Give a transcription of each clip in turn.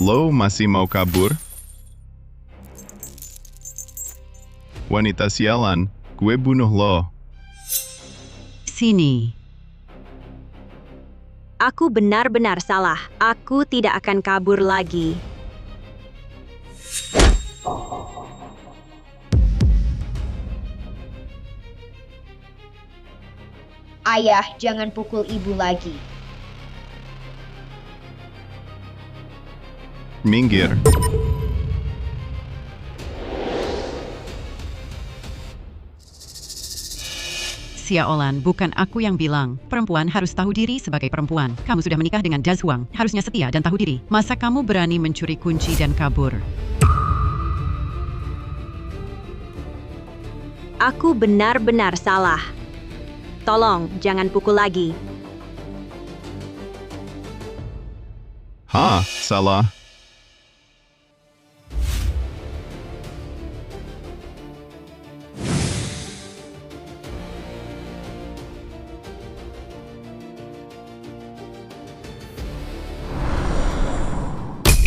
Lo masih mau kabur? Wanita sialan, gue bunuh lo. Sini. Aku benar-benar salah. Aku tidak akan kabur lagi. Ayah, jangan pukul ibu lagi. Minggir. Xiaolan, bukan aku yang bilang. Perempuan harus tahu diri sebagai perempuan. Kamu sudah menikah dengan Jazhuang, harusnya setia dan tahu diri. Masa kamu berani mencuri kunci dan kabur? Aku benar-benar salah. Tolong, jangan pukul lagi. Hah, salah.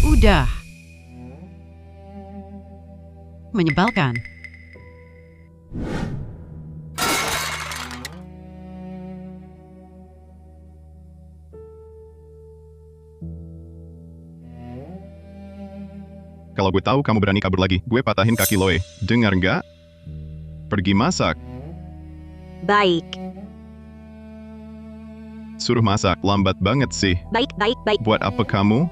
Udah. Menyebalkan. Kalau gue tahu kamu berani kabur lagi, gue patahin kaki lo. Dengar nggak? Pergi masak. Baik. Suruh masak, lambat banget sih. Baik. Buat apa kamu?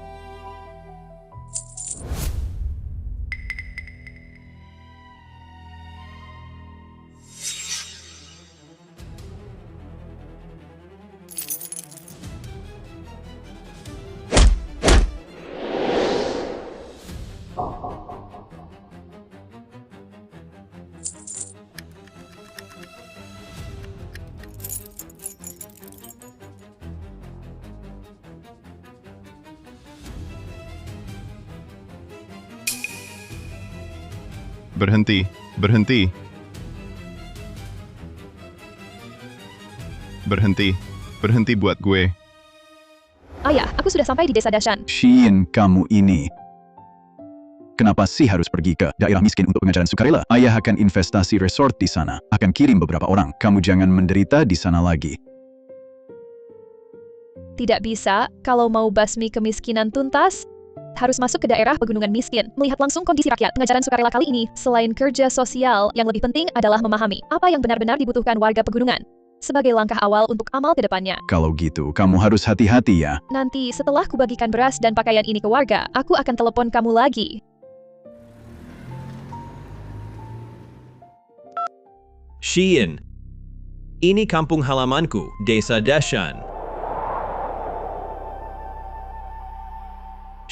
Berhenti, berhenti. Berhenti, berhenti buat gue. Ayah, aku sudah sampai di desa Dashan. Xian, kamu ini. Kenapa sih harus pergi ke daerah miskin untuk pengajaran sukarela? Ayah akan investasi resort di sana. Akan kirim beberapa orang. Kamu jangan menderita di sana lagi. Tidak bisa, kalau mau basmi kemiskinan tuntas, harus masuk ke daerah pegunungan miskin, melihat langsung kondisi rakyat. Pengajaran sukarela kali ini, selain kerja sosial, yang lebih penting adalah memahami apa yang benar-benar dibutuhkan warga pegunungan. Sebagai langkah awal untuk amal ke depannya. Kalau gitu, kamu harus hati-hati ya. Nanti setelah kubagikan beras dan pakaian ini ke warga, aku akan telepon kamu lagi. Xian. Ini kampung halamanku, Desa Dashan.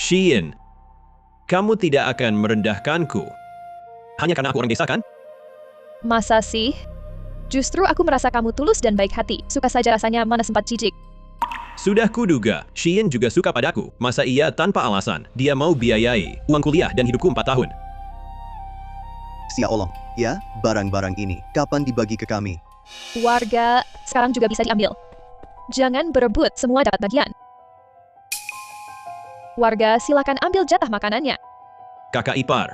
Xian. Kamu tidak akan merendahkanku. Hanya karena aku orang desa, kan? Masa sih? Justru aku merasa kamu tulus dan baik hati. Suka saja rasanya, mana sempat jijik. Sudah kuduga, Xian juga suka padaku. Masa iya tanpa alasan, dia mau biayai uang kuliah dan hidupku 4 tahun. Xiaolong, ya, barang-barang ini kapan dibagi ke kami? Warga, sekarang juga bisa diambil. Jangan berebut, semua dapat bagian. Warga, silakan ambil jatah makanannya. Kakak ipar.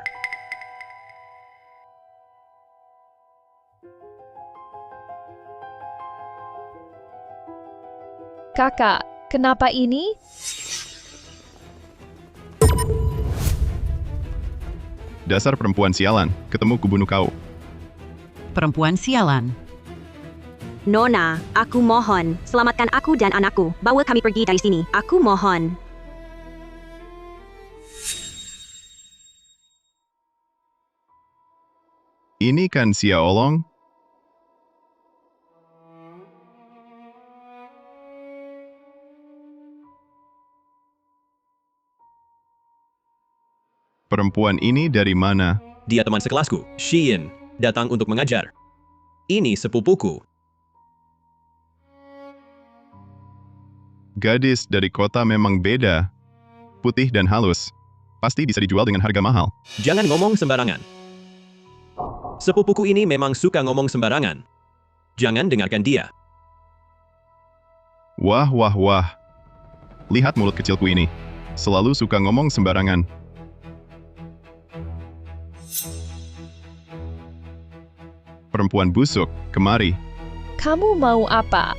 Kakak, kenapa ini? Dasar perempuan sialan, ketemu ku bunuh kau. Perempuan sialan. Nona, aku mohon, selamatkan aku dan anakku. Bawa kami pergi dari sini. Aku mohon. Ini kan Xiaolong? Perempuan ini dari mana? Dia teman sekelasku, Xian, datang untuk mengajar. Ini sepupuku. Gadis dari kota memang beda. Putih dan halus. Pasti bisa dijual dengan harga mahal. Jangan ngomong sembarangan. Sepupuku ini memang suka ngomong sembarangan. Jangan dengarkan dia. Wah, wah, wah. Lihat mulut kecilku ini. Selalu suka ngomong sembarangan. Perempuan busuk, kemari. Kamu mau apa?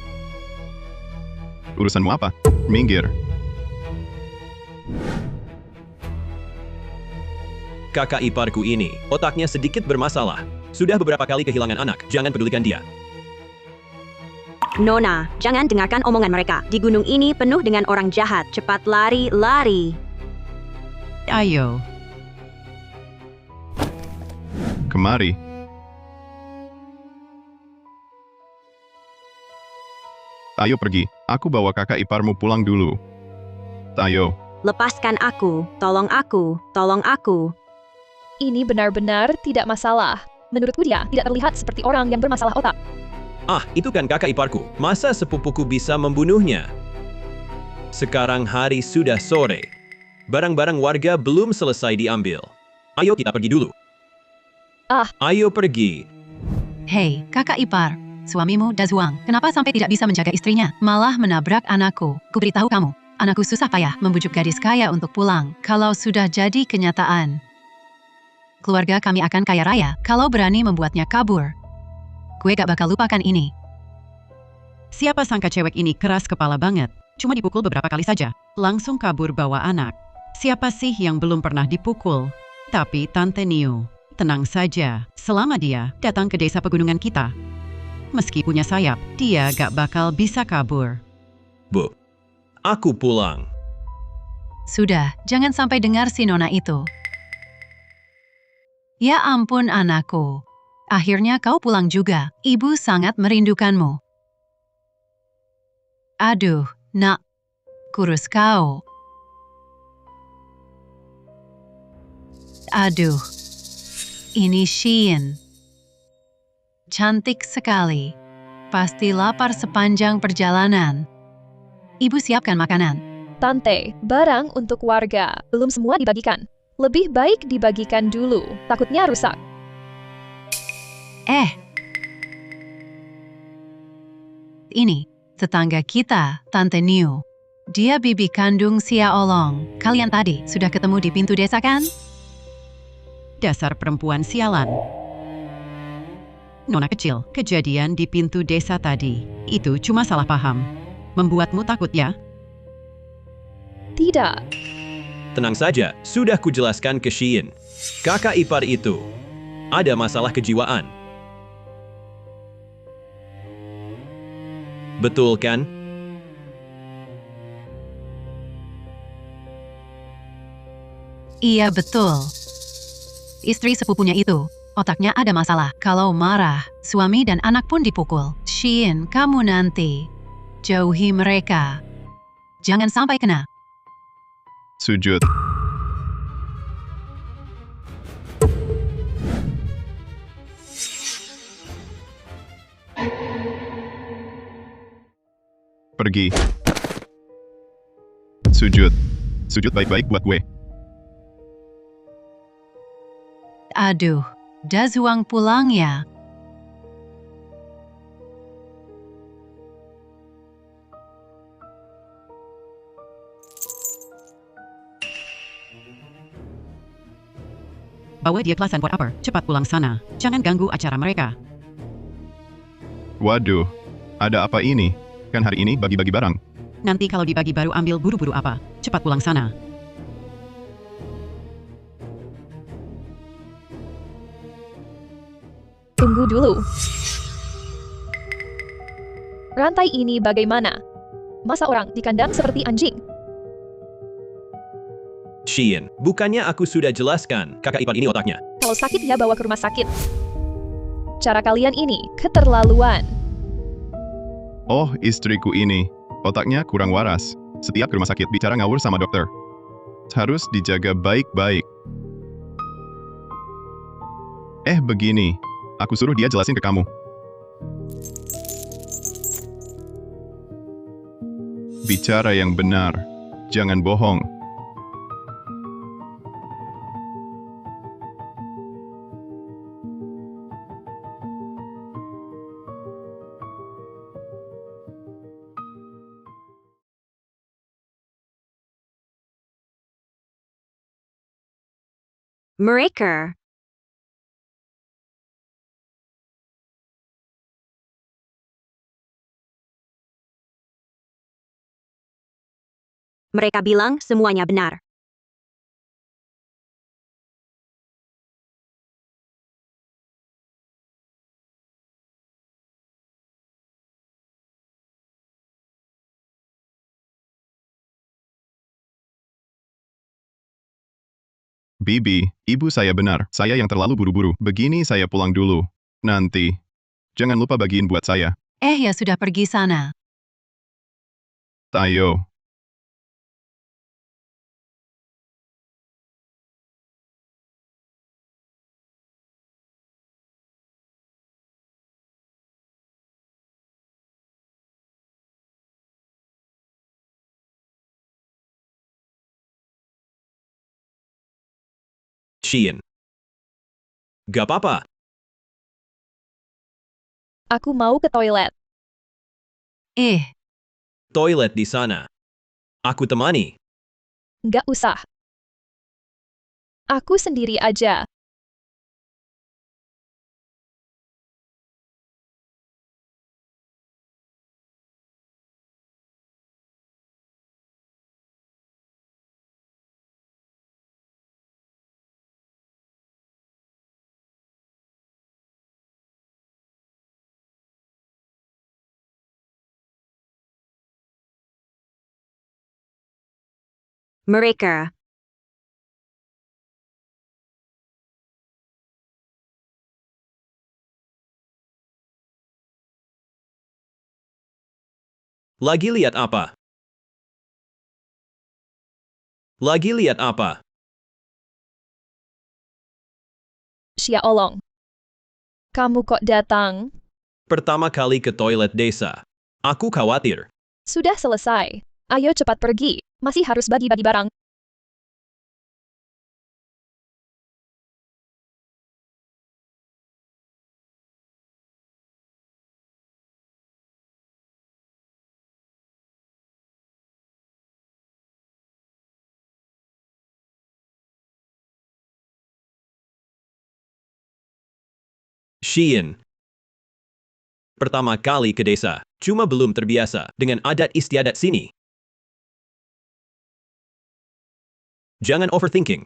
Urusanmu apa? Minggir. Kakak iparku ini, otaknya sedikit bermasalah. Sudah beberapa kali kehilangan anak, jangan pedulikan dia. Nona, jangan dengarkan omongan mereka. Di gunung ini penuh dengan orang jahat. Cepat lari, lari. Ayo, Kemari. Ayo pergi. Aku bawa kakak iparmu pulang dulu. Ayo. Lepaskan aku. Tolong aku. Tolong aku. Ini benar-benar tidak masalah. Menurutku dia tidak terlihat seperti orang yang bermasalah otak. Ah, itu kan kakak iparku. Masa sepupuku bisa membunuhnya? Sekarang hari sudah sore. Barang-barang warga belum selesai diambil. Ayo kita pergi dulu. Ah. Ayo pergi. hei kakak ipar, suamimu Dazuang, kenapa sampai tidak bisa menjaga istrinya? Malah menabrak anakku. Kuberitahu kamu, anakku susah payah membujuk gadis kaya untuk pulang. Kalau sudah jadi kenyataan, keluarga kami akan kaya raya kalau berani membuatnya kabur. Gue gak bakal lupakan ini. Siapa sangka cewek ini keras kepala banget. Cuma dipukul beberapa kali saja, langsung kabur bawa anak. Siapa sih yang belum pernah dipukul? Tapi Tante Niu, tenang saja. Selama dia datang ke desa pegunungan kita, meski punya sayap, dia gak bakal bisa kabur. Bu, aku pulang. Sudah, jangan sampai dengar si Nona itu. Ya ampun anakku. Akhirnya kau pulang juga. Ibu sangat merindukanmu. Aduh, nak. Kurus kau. Aduh. Ini Shein. Cantik sekali. Pasti lapar sepanjang perjalanan. Ibu siapkan makanan. Tante, barang untuk warga. Belum semua dibagikan. Lebih baik dibagikan dulu. Takutnya rusak. Ini, tetangga kita, Tante Niu. Dia bibi kandung Sia Olong. Kalian tadi sudah ketemu di pintu desa kan? Dasar perempuan sialan. Nona kecil, kejadian di pintu desa tadi, itu cuma salah paham. Membuatmu takut ya? Tidak. Tenang saja, sudah kujelaskan ke Shein. Kakak ipar itu ada masalah kejiwaan. Betul kan? Iya betul. Istri sepupunya itu, otaknya ada masalah. Kalau marah, suami dan anak pun dipukul. Shein, kamu nanti jauhi mereka. Jangan sampai kena. Sujud. Pergi. Sujud. Sujud baik-baik buat gue. Aduh, Dazuang pulang ya. Bawa dia kelasan buat apa? Cepat pulang sana. Jangan ganggu acara mereka. Waduh, ada apa ini? Kan hari ini bagi-bagi barang. Nanti kalau dibagi baru ambil buru-buru apa. Cepat pulang sana. Tunggu dulu. Rantai ini bagaimana? Masa orang dikandang seperti anjing? Shein, bukannya aku sudah jelaskan, kakak ipar ini otaknya. Kalau sakit ya bawa ke rumah sakit. Cara kalian ini keterlaluan. Oh, istriku ini. Otaknya kurang waras. Setiap ke rumah sakit bicara ngawur sama dokter. Harus dijaga baik-baik. Begini. Aku suruh dia jelasin ke kamu. Bicara yang benar. Jangan bohong. Mereka. Mereka bilang semuanya benar. Bibi, ibu saya benar. Saya yang terlalu buru-buru. Begini saya pulang dulu. Nanti. Jangan lupa bagiin buat saya. Ya sudah pergi sana. Ayo. Shein. Gak apa-apa. Aku mau ke toilet. Toilet di sana. Aku temani. Nggak usah. Aku sendiri aja. Mereka. Lagi lihat apa? Lagi lihat apa? Xia Olong. Kamu kok datang? Pertama kali ke toilet desa. Aku khawatir. Sudah selesai. Ayo cepat pergi. Masih harus bagi-bagi barang. Shein. Pertama kali ke desa. Cuma belum terbiasa dengan adat istiadat sini. Jangan overthinking.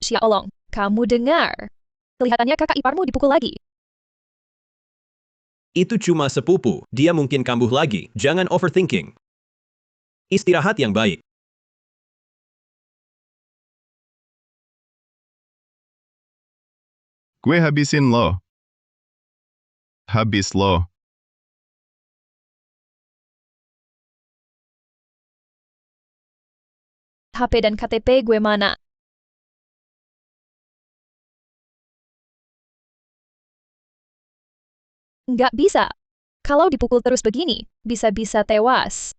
Xia Olong, kamu dengar? Kelihatannya kakak iparmu dipukul lagi. Itu cuma sepupu. Dia mungkin kambuh lagi. Jangan overthinking. Istirahat yang baik. Gue habisin lo. Habis lo. HP dan KTP gue mana? Nggak bisa. Kalau dipukul terus begini, bisa-bisa tewas.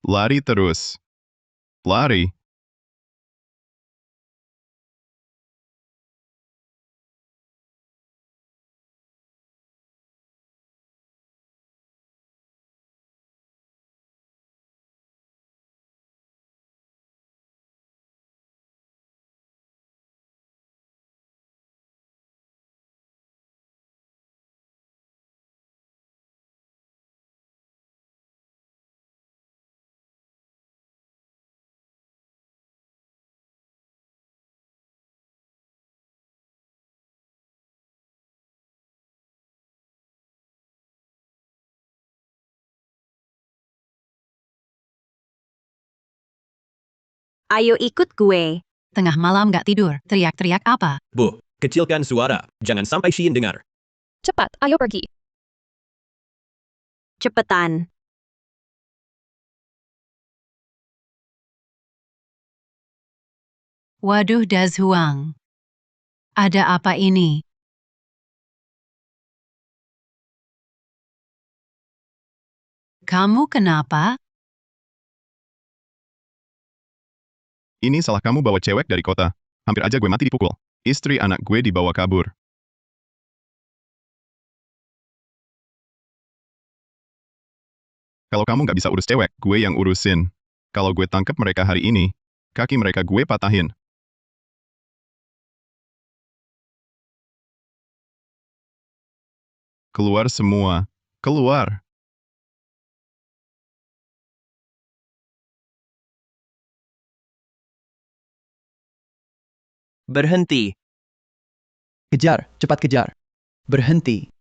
Lari terus. Lari. Ayo ikut gue. Tengah malam gak tidur. Teriak-teriak apa? Bu, kecilkan suara. Jangan sampai Shein dengar. Cepat, ayo pergi. Cepetan. Waduh Dazuang. Ada apa ini? Kamu kenapa? Ini salah kamu bawa cewek dari kota. Hampir aja gue mati dipukul. Istri anak gue dibawa kabur. Kalau kamu nggak bisa urus cewek, gue yang urusin. Kalau gue tangkap mereka hari ini, kaki mereka gue patahin. Keluar semua. Keluar. Berhenti. Kejar, cepat kejar. Berhenti.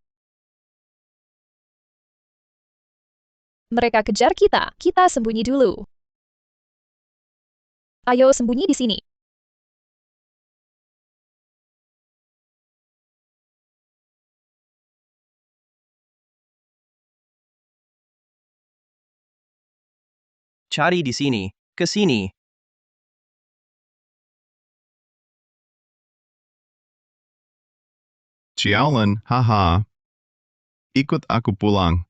Mereka kejar kita. Kita sembunyi dulu. Ayo sembunyi di sini. Cari di sini. Ke sini. Xiaolan, haha. Ikut aku pulang.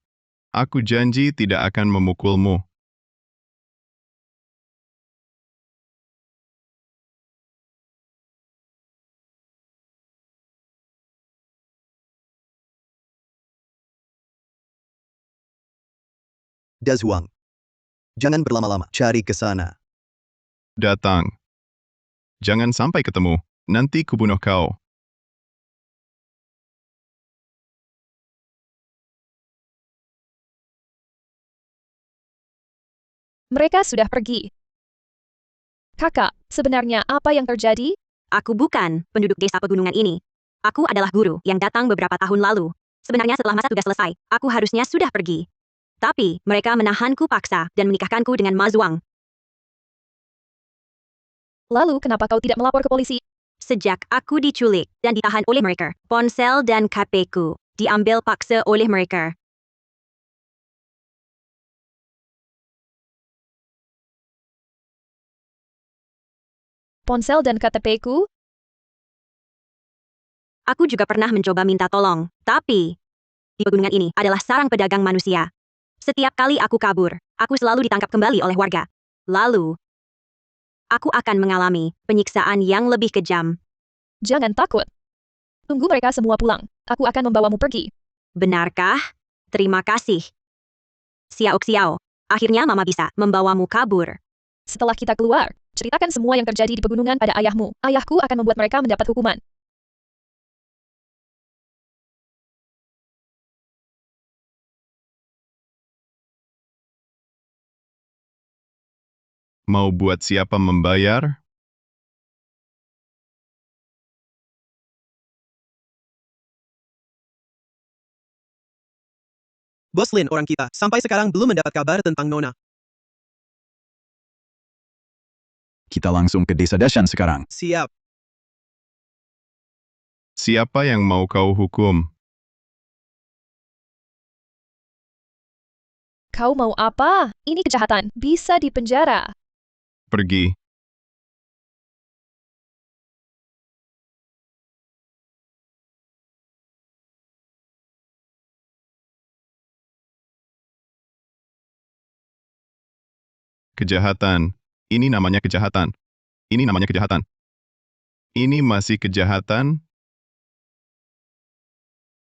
Aku janji tidak akan memukulmu. Dazuang. Jangan berlama-lama, cari ke sana. Datang. Jangan sampai ketemu. Nanti kubunuh kau. Mereka sudah pergi. Kakak, sebenarnya apa yang terjadi? Aku bukan penduduk desa pegunungan ini. Aku adalah guru yang datang beberapa tahun lalu. Sebenarnya setelah masa tugas selesai, aku harusnya sudah pergi. Tapi, mereka menahanku paksa dan menikahkanku dengan Ma Zhuang. Lalu kenapa kau tidak melapor ke polisi? Sejak aku diculik dan ditahan oleh mereka, ponsel dan KP-ku diambil paksa oleh mereka. Ponsel dan KTP-ku? Aku juga pernah mencoba minta tolong, tapi di pegunungan ini adalah sarang pedagang manusia. Setiap kali aku kabur, aku selalu ditangkap kembali oleh warga. Lalu, aku akan mengalami penyiksaan yang lebih kejam. Jangan takut. Tunggu mereka semua pulang. Aku akan membawamu pergi. Benarkah? Terima kasih. Xiao Xiao, akhirnya Mama bisa membawamu kabur. Setelah kita keluar, ceritakan semua yang terjadi di pegunungan pada ayahmu. Ayahku akan membuat mereka mendapat hukuman. Mau buat siapa membayar? Bos Lin orang kita sampai sekarang belum mendapat kabar tentang Nona. Kita langsung ke desa Dashan sekarang. Siap. Siapa yang mau kau hukum? Kau mau apa? Ini kejahatan. Bisa dipenjara. Pergi. Kejahatan. Ini namanya kejahatan. Ini namanya kejahatan. Ini masih kejahatan?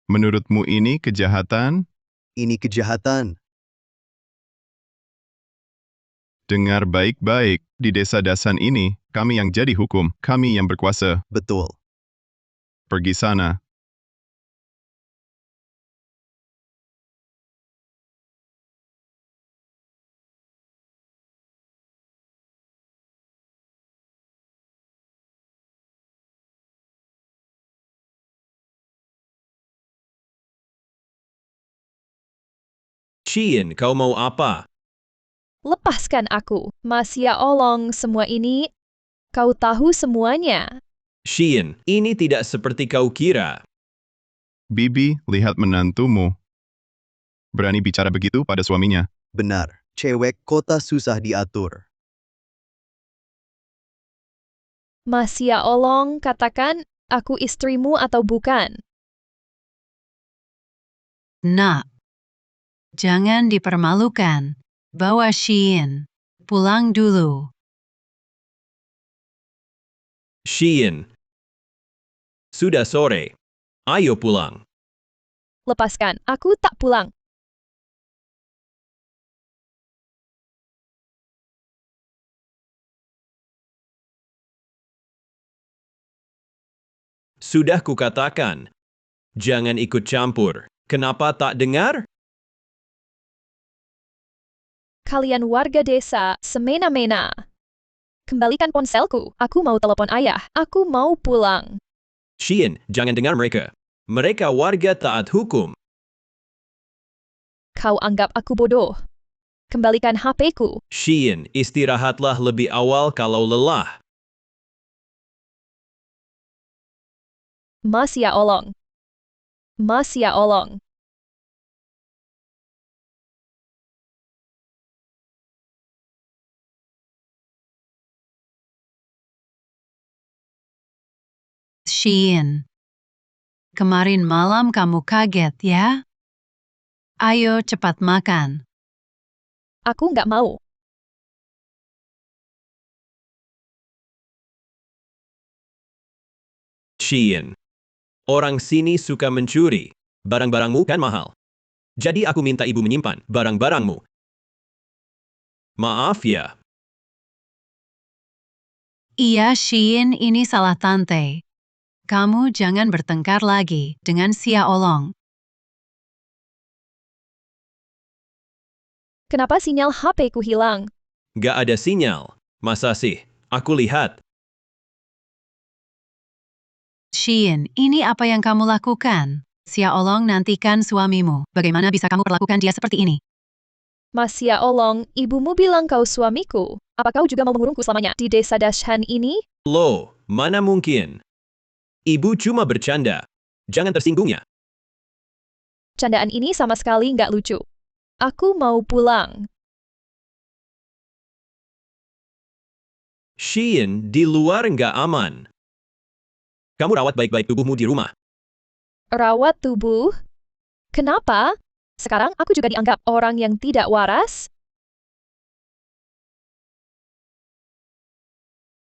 Menurutmu ini kejahatan? Ini kejahatan. Dengar baik-baik, di desa Dasan ini, kami yang jadi hukum, kami yang berkuasa. Betul. Pergi sana. Chien, kau mau apa? Lepaskan aku. Masya Olong, semua ini. Kau tahu semuanya. Chien, ini tidak seperti kau kira. Bibi, lihat menantumu. Berani bicara begitu pada suaminya. Benar. Cewek kota susah diatur. Mas Ya Olong, katakan, aku istrimu atau bukan? Nak, jangan dipermalukan. Bawa Shin. Pulang dulu. Shein. Sudah sore. Ayo pulang. Lepaskan, aku tak pulang. Sudah kukatakan. Jangan ikut campur. Kenapa tak dengar? Kalian warga desa, semena-mena. Kembalikan ponselku, aku mau telepon ayah, aku mau pulang. Shein, jangan dengar mereka. Mereka warga taat hukum. Kau anggap aku bodoh. Kembalikan HP-ku. Shein, istirahatlah lebih awal kalau lelah. Mas Ya Olong. Mas Ya Olong. Shin. Kemarin malam kamu kaget ya? Ayo cepat makan. Aku nggak mau. Shein. Orang sini suka mencuri. Barang-barangmu kan mahal. Jadi aku minta ibu menyimpan barang-barangmu. Maaf ya. Iya Shin, ini salah tante. Kamu jangan bertengkar lagi dengan Sia Olong. Kenapa sinyal HP-ku hilang? Gak ada sinyal. Masa sih? Aku lihat. Shin, ini apa yang kamu lakukan? Sia Olong nantikan suamimu. Bagaimana bisa kamu perlakukan dia seperti ini? Mas Ya Olong, ibumu bilang kau suamiku. Apa kau juga mau mengurungku selamanya di desa Dashan ini? Loh, mana mungkin? Ibu cuma bercanda. Jangan tersinggungnya. Candaan ini sama sekali nggak lucu. Aku mau pulang. Shein, di luar nggak aman. Kamu rawat baik-baik tubuhmu di rumah. Rawat tubuh? Kenapa? Sekarang aku juga dianggap orang yang tidak waras?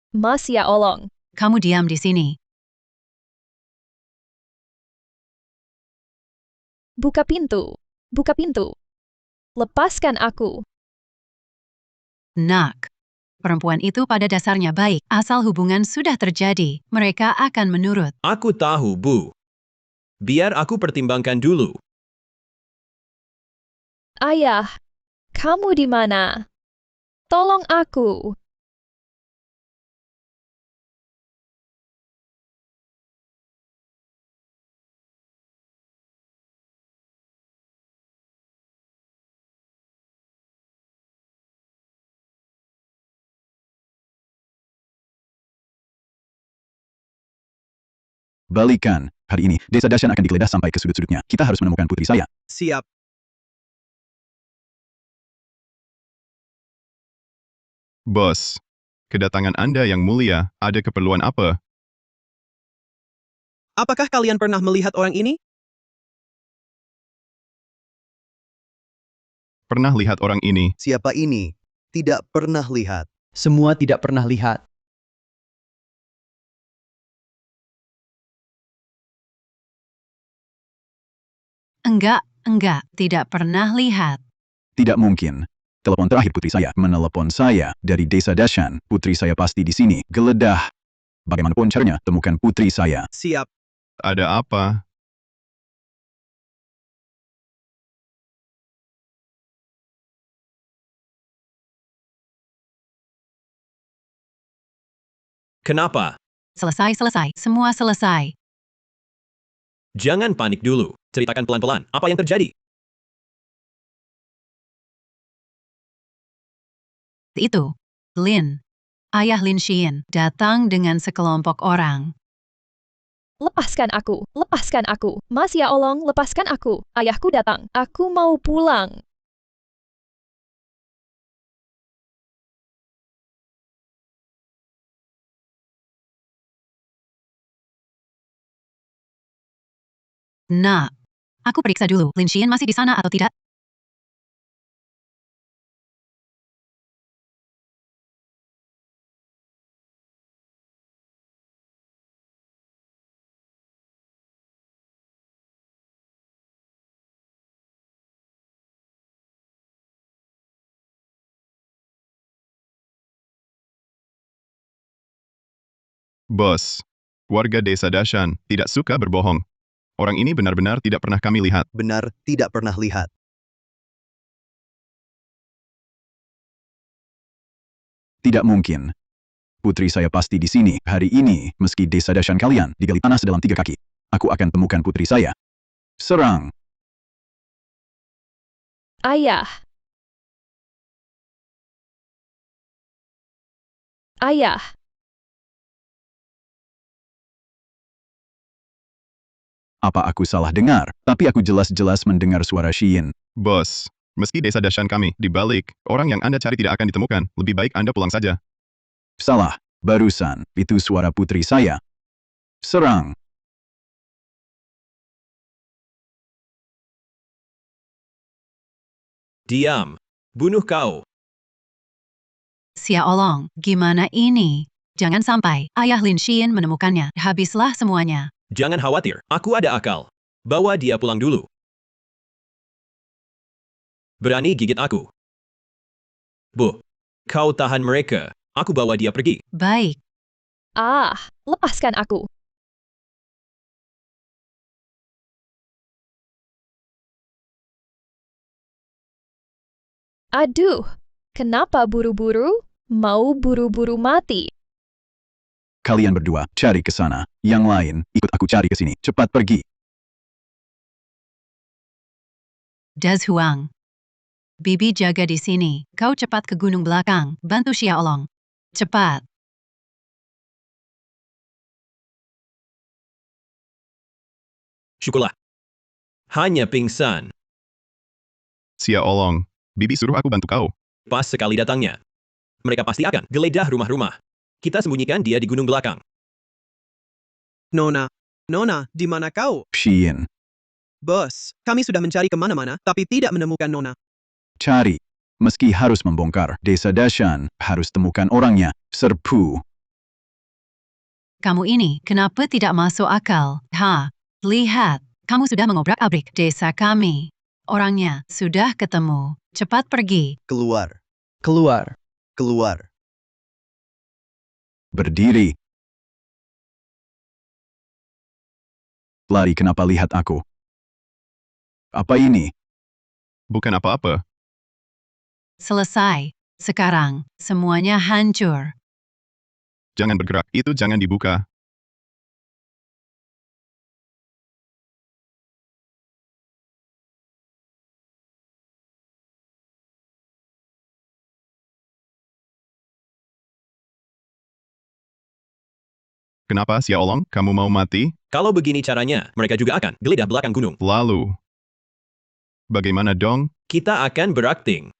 Mas Ya Olong. Kamu diam di sini. Buka pintu. Buka pintu. Lepaskan aku. Nak. Perempuan itu pada dasarnya baik. Asal hubungan sudah terjadi, mereka akan menurut. Aku tahu, Bu. Biar aku pertimbangkan dulu. Ayah, kamu di mana? Tolong aku. Balikan. Hari ini, desa Dashan akan digeledah sampai ke sudut-sudutnya. Kita harus menemukan putri saya. Siap. Bos, kedatangan Anda yang mulia, ada keperluan apa? Apakah kalian pernah melihat orang ini? Pernah lihat orang ini? Siapa ini? Tidak pernah lihat. Semua tidak pernah lihat. Enggak, tidak pernah lihat. Tidak mungkin. Telepon terakhir putri saya menelepon saya dari desa Dashan. Putri saya pasti di sini. Geledah. Bagaimanapun caranya, temukan putri saya. Siap. Ada apa? Kenapa? Selesai, semua selesai. Jangan panik dulu. Ceritakan pelan-pelan apa yang terjadi. Itu. Lin. Ayah Lin Shin datang dengan sekelompok orang. Lepaskan aku. Lepaskan aku. Mas Ya Olong, lepaskan aku. Ayahku datang. Aku mau pulang. Nak, aku periksa dulu. Lin Xian masih di sana atau tidak? Bos, warga desa Dashan tidak suka berbohong. Orang ini benar-benar tidak pernah kami lihat. Benar, tidak pernah lihat. Tidak mungkin. Putri saya pasti di sini. Hari ini, meski desa Dashan kalian digali tanah sedalam 3 kaki, aku akan temukan putri saya. Serang! Ayah. Ayah. Apa aku salah dengar? Tapi aku jelas-jelas mendengar suara Xian. Bos, meski desa Dashan kami dibalik, orang yang Anda cari tidak akan ditemukan. Lebih baik Anda pulang saja. Salah. Barusan, itu suara putri saya. Serang! Diam. Bunuh kau. Xia Olong, gimana ini? Jangan sampai ayah Lin Xian menemukannya. Habislah semuanya. Jangan khawatir, aku ada akal. Bawa dia pulang dulu. Berani gigit aku? Bu, kau tahan mereka. Aku bawa dia pergi. Baik. Lepaskan aku. Aduh, kenapa buru-buru? Mau buru-buru mati? Kalian berdua, cari ke sana. Yang lain, ikut aku cari ke sini. Cepat pergi. Das Huang. Bibi jaga di sini. Kau cepat ke gunung belakang. Bantu Xia Olong. Cepat. Syukurlah. Hanya pingsan. Xia Olong, Bibi suruh aku bantu kau. Pas sekali datangnya. Mereka pasti akan geledah rumah-rumah. Kita sembunyikan dia di gunung belakang. Nona, di mana kau? Xian, Bos, kami sudah mencari kemana-mana, tapi tidak menemukan Nona. cari. Meski harus membongkar desa Dashan, harus temukan orangnya. Serpu. Kamu ini kenapa tidak masuk akal? Lihat. Kamu sudah mengobrak-abrik desa kami. Orangnya sudah ketemu. Cepat pergi. Keluar. Keluar. Keluar. Berdiri. Lari, kenapa lihat aku? Apa ini? Bukan apa-apa. Selesai. Sekarang, semuanya hancur. Jangan bergerak, itu jangan dibuka. Kenapa, Xia Olong, kamu mau mati? Kalau begini caranya, mereka juga akan geledah belakang gunung. Lalu, bagaimana dong? Kita akan berakting.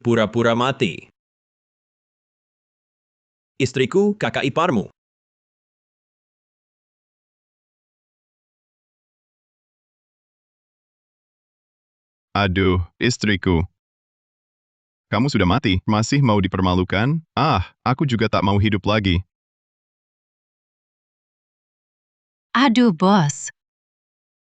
Pura-pura mati. Istriku, kakak iparmu. Aduh, istriku. Kamu sudah mati, masih mau dipermalukan? Aku juga tak mau hidup lagi. Aduh, bos.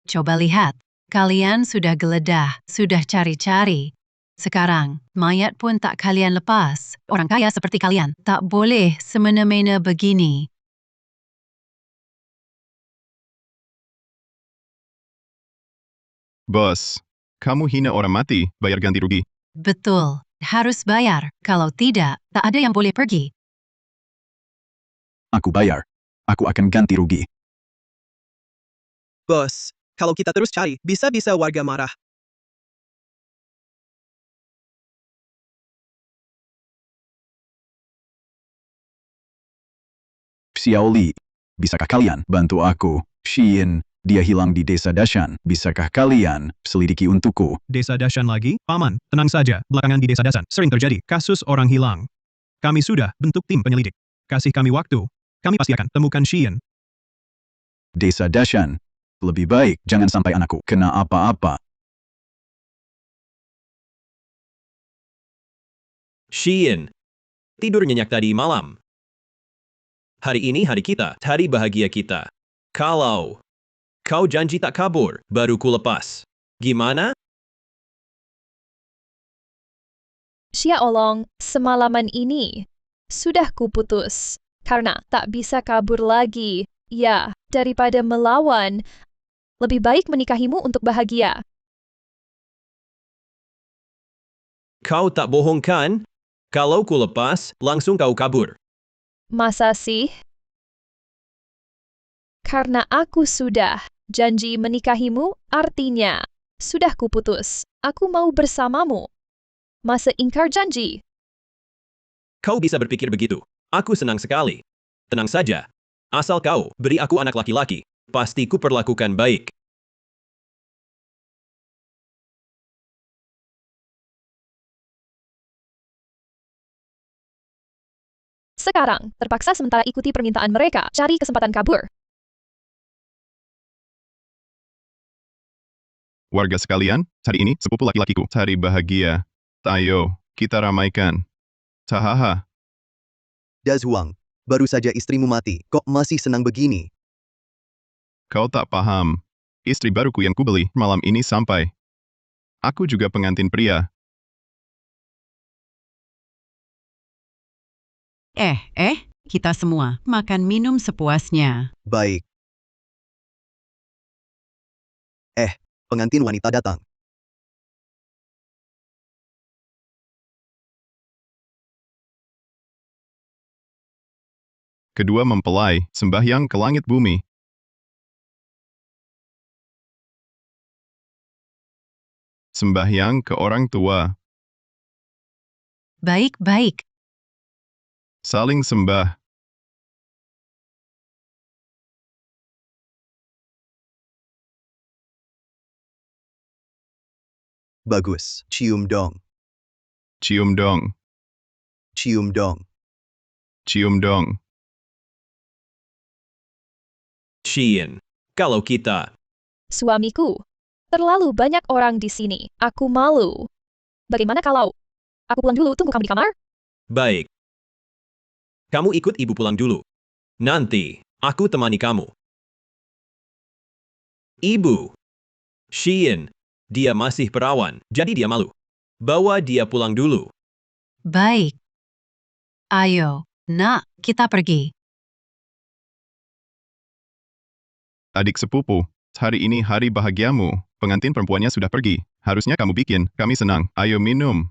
Coba lihat. Kalian sudah geledah, sudah cari-cari. Sekarang, mayat pun tak kalian lepas. Orang kaya seperti kalian tak boleh semena-mena begini. Bos, kamu hina orang mati, bayar ganti rugi. Betul, harus bayar. Kalau tidak, tak ada yang boleh pergi. Aku bayar. Aku akan ganti rugi. Bos, kalau kita terus cari, bisa-bisa warga marah. Xiao Li, bisakah kalian bantu aku? Xian, dia hilang di desa Dashan. Bisakah kalian selidiki untukku? Desa Dashan lagi? Paman, tenang saja. Belakangan di desa Dashan sering terjadi kasus orang hilang. Kami sudah bentuk tim penyelidik. Kasih kami waktu. Kami pasti akan temukan Xian. Desa Dashan. Lebih baik jangan sampai anakku kena apa-apa. Xian, tidur nyenyak tadi malam. Hari ini hari kita, hari bahagia kita. Kalau kau janji tak kabur, baru ku lepas. Gimana? Xia Olong, semalaman ini sudah kuputus. Karena tak bisa kabur lagi. Ya, daripada melawan, lebih baik menikahimu untuk bahagia. Kau tak bohong kan? Kalau ku lepas, langsung kau kabur. Masa sih? Karena aku sudah janji menikahimu, artinya sudah kuputus. Aku mau bersamamu. Masa ingkar janji? Kau bisa berpikir begitu. Aku senang sekali. Tenang saja. Asal kau beri aku anak laki-laki, pasti ku perlakukan baik. Sekarang, terpaksa sementara ikuti permintaan mereka, cari kesempatan kabur. Warga sekalian, hari ini sepupu laki-lakiku. Hari bahagia. Ayo, kita ramaikan. Tahaha. Dazuang, baru saja istrimu mati, kok masih senang begini? Kau tak paham. Istri baruku yang kubeli malam ini sampai. Aku juga pengantin pria. Kita semua makan minum sepuasnya. Baik. Pengantin wanita datang. Kedua mempelai, sembahyang ke langit bumi. Sembahyang ke orang tua. Baik-baik. Saling sembah. Bagus. Cium dong. Cium dong. Cium dong. Cium dong. Xian, kalau kita Suamiku, terlalu banyak orang di sini. Aku malu. Bagaimana kalau aku pulang dulu, tunggu kamu di kamar? baik. Kamu ikut ibu pulang dulu. Nanti, aku temani kamu. Ibu. Xian, dia masih perawan, jadi dia malu. Bawa dia pulang dulu. Baik. Ayo, nak, kita pergi. Adik sepupu, hari ini hari bahagiamu. Pengantin perempuannya sudah pergi. Harusnya kamu bikin, kami senang. Ayo minum.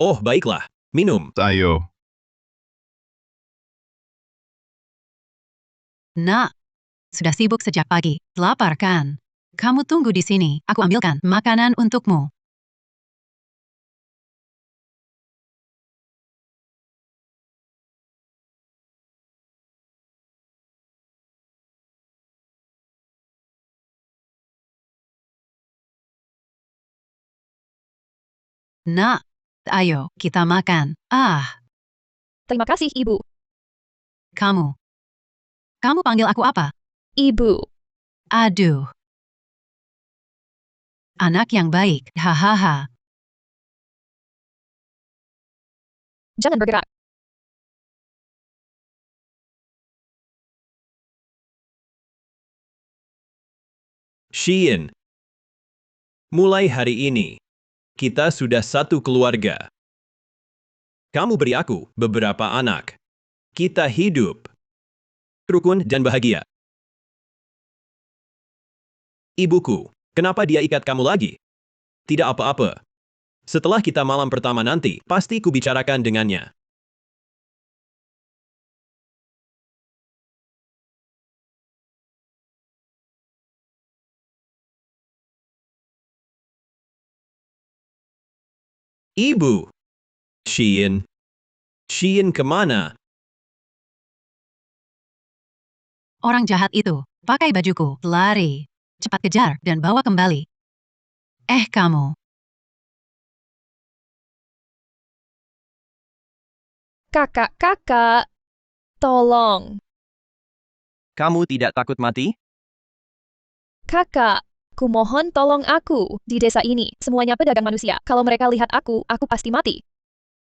Oh, baiklah. Minum. Ayo. Nak, sudah sibuk sejak pagi. Lapar kan? Kamu tunggu di sini. Aku ambilkan makanan untukmu. Nak, ayo, kita makan. Terima kasih, Ibu. Kamu. Kamu panggil aku apa? Ibu. Aduh. Anak yang baik, hahaha. Jangan bergerak. Xian. Mulai hari ini, kita sudah satu keluarga. Kamu beri aku beberapa anak. Kita hidup rukun dan bahagia. Ibuku, kenapa dia ikat kamu lagi? Tidak apa-apa. Setelah kita malam pertama nanti, pasti kubicarakan dengannya. Ibu. Xian. Xian kemana? Orang jahat itu, pakai bajuku, lari. Cepat kejar dan bawa kembali. Kamu. Kakak, tolong. Kamu tidak takut mati? Kakak, kumohon tolong aku. Di desa ini, semuanya pedagang manusia. Kalau mereka lihat aku pasti mati.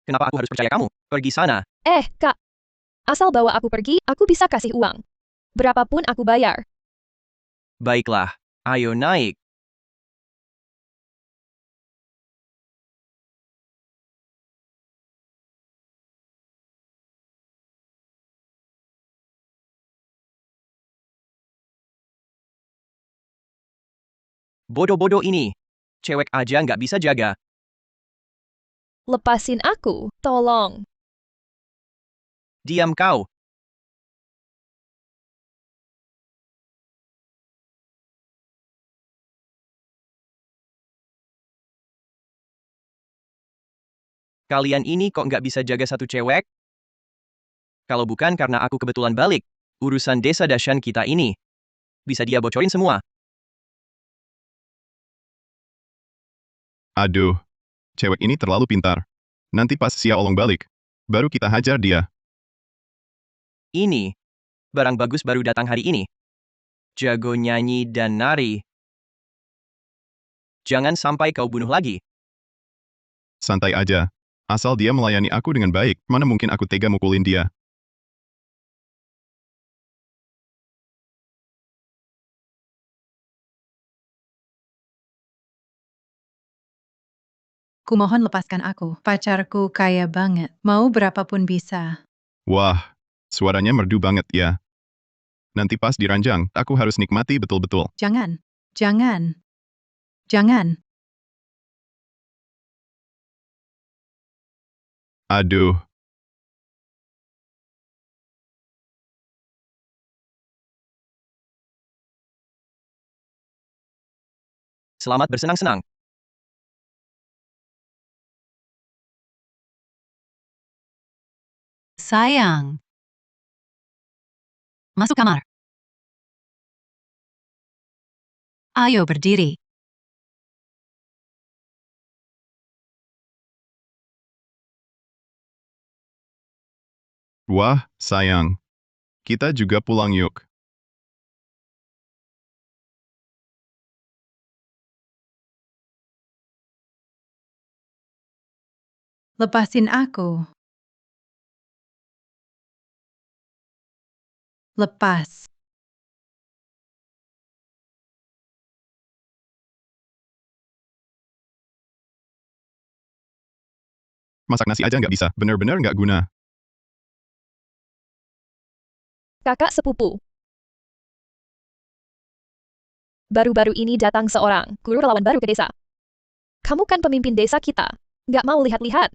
Kenapa aku harus percaya kamu? Pergi sana. Kak. Asal bawa aku pergi, aku bisa kasih uang. Berapapun aku bayar. Baiklah, ayo naik. Bodoh-bodoh ini. Cewek aja nggak bisa jaga. Lepasin aku, tolong. Diam kau. Kalian ini kok nggak bisa jaga satu cewek? Kalau bukan karena aku kebetulan balik, urusan desa Dashan kita ini. Bisa dia bocorin semua. Aduh, cewek ini terlalu pintar. Nanti pas Sia Olong balik, baru kita hajar dia. Ini, barang bagus baru datang hari ini. Jago nyanyi dan nari. Jangan sampai kau bunuh lagi. Santai aja. Asal dia melayani aku dengan baik, mana mungkin aku tega mukulin dia. Kumohon lepaskan aku. Pacarku kaya banget. Mau berapapun bisa. Wah, suaranya merdu banget ya. Nanti pas diranjang, aku harus nikmati betul-betul. Jangan. Jangan. Jangan. Aduh, Selamat bersenang-senang. Sayang. Masuk kamar. Ayo berdiri. wah, sayang. Kita juga pulang yuk. Lepasin aku. Lepas. Masak nasi aja nggak bisa, bener-bener nggak guna. Kakak sepupu. Baru-baru ini datang seorang guru relawan baru ke desa. Kamu kan pemimpin desa kita. Nggak mau lihat-lihat.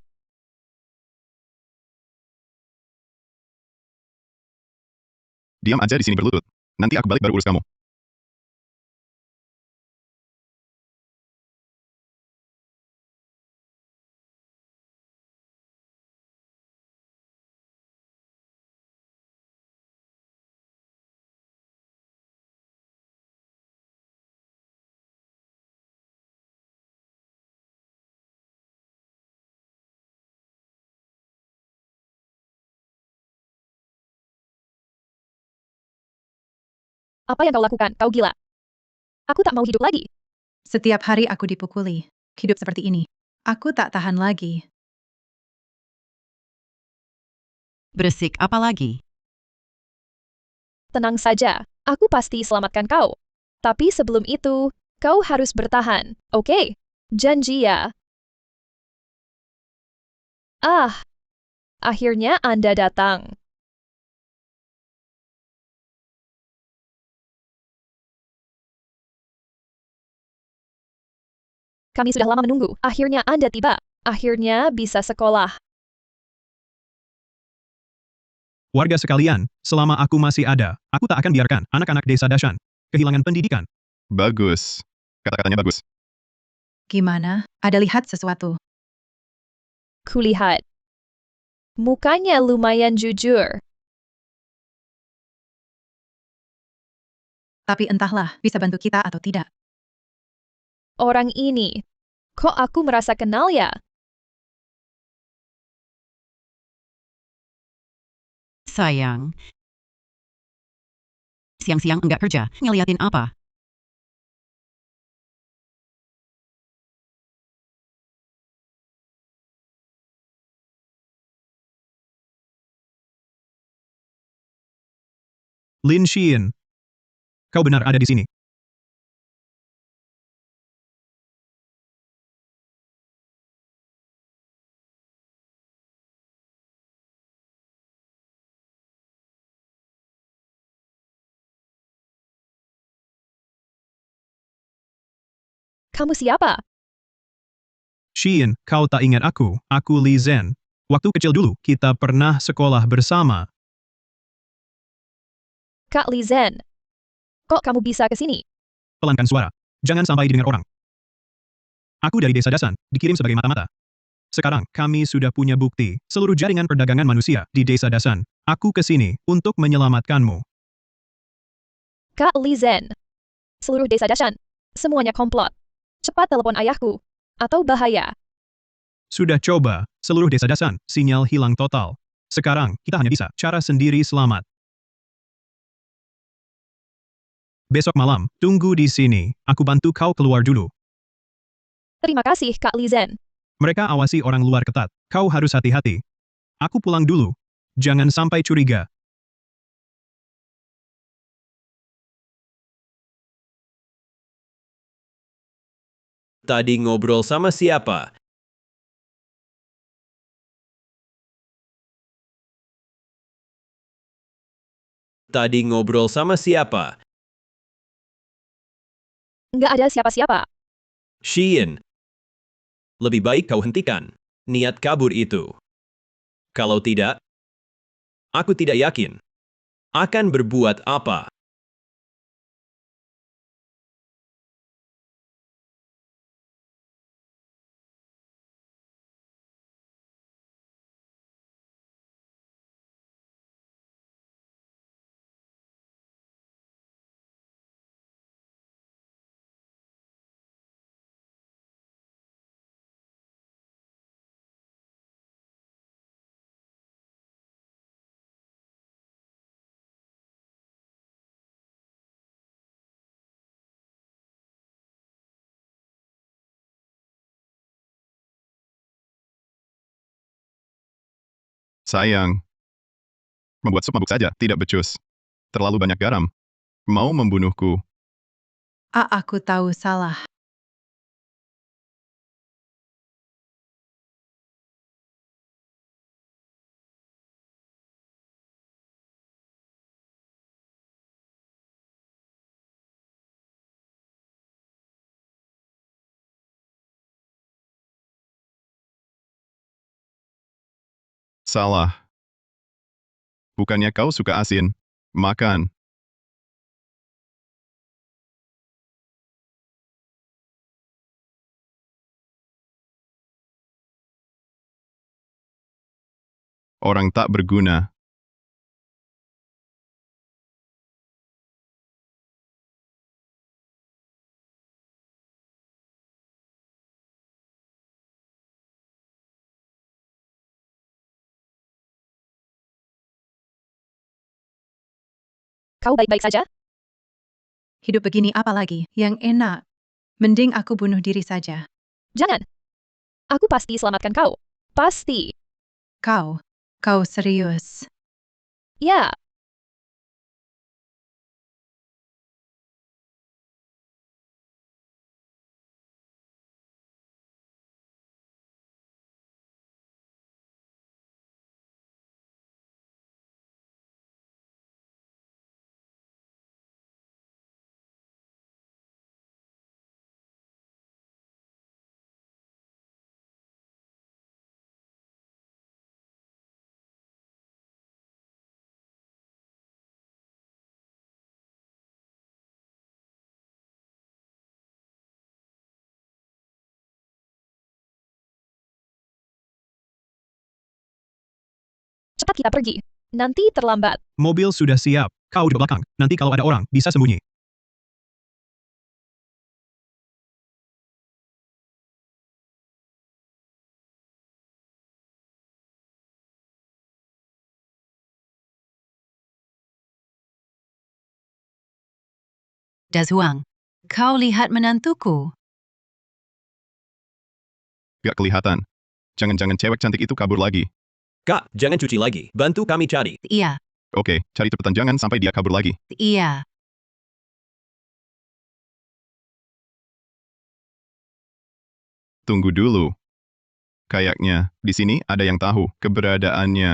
Diam aja di sini berlutut. Nanti aku balik baru urus kamu. Apa yang kau lakukan? Kau gila. Aku tak mau hidup lagi. Setiap hari aku dipukuli. Hidup seperti ini. Aku tak tahan lagi. Beresik apa lagi? Tenang saja. Aku pasti selamatkan kau. Tapi sebelum itu, kau harus bertahan. Oke? Janji ya. Akhirnya Anda datang. Kami sudah lama menunggu. Akhirnya Anda tiba. Akhirnya bisa sekolah. Warga sekalian, selama aku masih ada, aku tak akan biarkan anak-anak desa Dashan kehilangan pendidikan. Bagus. Kata-katanya bagus. Gimana? Ada lihat sesuatu? Kulihat. Mukanya lumayan jujur. Tapi entahlah, bisa bantu kita atau tidak. Orang ini. Kok aku merasa kenal ya? Sayang. Siang-siang enggak kerja, ngeliatin apa? Lin Xian. Kau benar ada di sini. Kamu siapa? Xian, kau tak ingat aku. Aku Li Zhen. Waktu kecil dulu, kita pernah sekolah bersama. Kak Li Zhen. Kok kamu bisa ke sini? Pelankan suara. Jangan sampai didengar orang. Aku dari desa Dasan, dikirim sebagai mata-mata. Sekarang, kami sudah punya bukti. Seluruh jaringan perdagangan manusia di desa Dasan. Aku ke sini untuk menyelamatkanmu. Kak Li Zhen. Seluruh desa Dashan. Semuanya komplot. Cepat telepon ayahku. Atau bahaya. Sudah coba, seluruh desa Dasan, sinyal hilang total. Sekarang, kita hanya bisa cara sendiri selamat. Besok malam, tunggu di sini. Aku bantu kau keluar dulu. Terima kasih, Kak Li Zhen. Mereka awasi orang luar ketat. Kau harus hati-hati. Aku pulang dulu. Jangan sampai curiga. Tadi ngobrol sama siapa? Tadi ngobrol sama siapa? Nggak ada siapa-siapa. Xian. Lebih baik kau hentikan niat kabur itu. Kalau tidak, aku tidak yakin akan berbuat apa. Sayang. Membuat sup mabuk saja, tidak becus. Terlalu banyak garam. Mau membunuhku. Aku tahu salah. Salah. Bukannya kau suka asin? Makan. Orang tak berguna. Kau baik-baik saja? Hidup begini apa lagi yang enak? Mending aku bunuh diri saja. Jangan. Aku pasti selamatkan kau. Pasti. Kau serius? Ya. Cepat kita pergi. Nanti terlambat. Mobil sudah siap. Kau di belakang. Nanti kalau ada orang, bisa sembunyi. Dazuang, kau lihat menantuku. Gak kelihatan. Jangan-jangan cewek cantik itu kabur lagi. Kak, jangan cuci lagi. Bantu kami cari. Iya, Oke, cari cepetan jangan sampai dia kabur lagi. Iya. Tunggu dulu. Kayaknya, di sini ada yang tahu keberadaannya.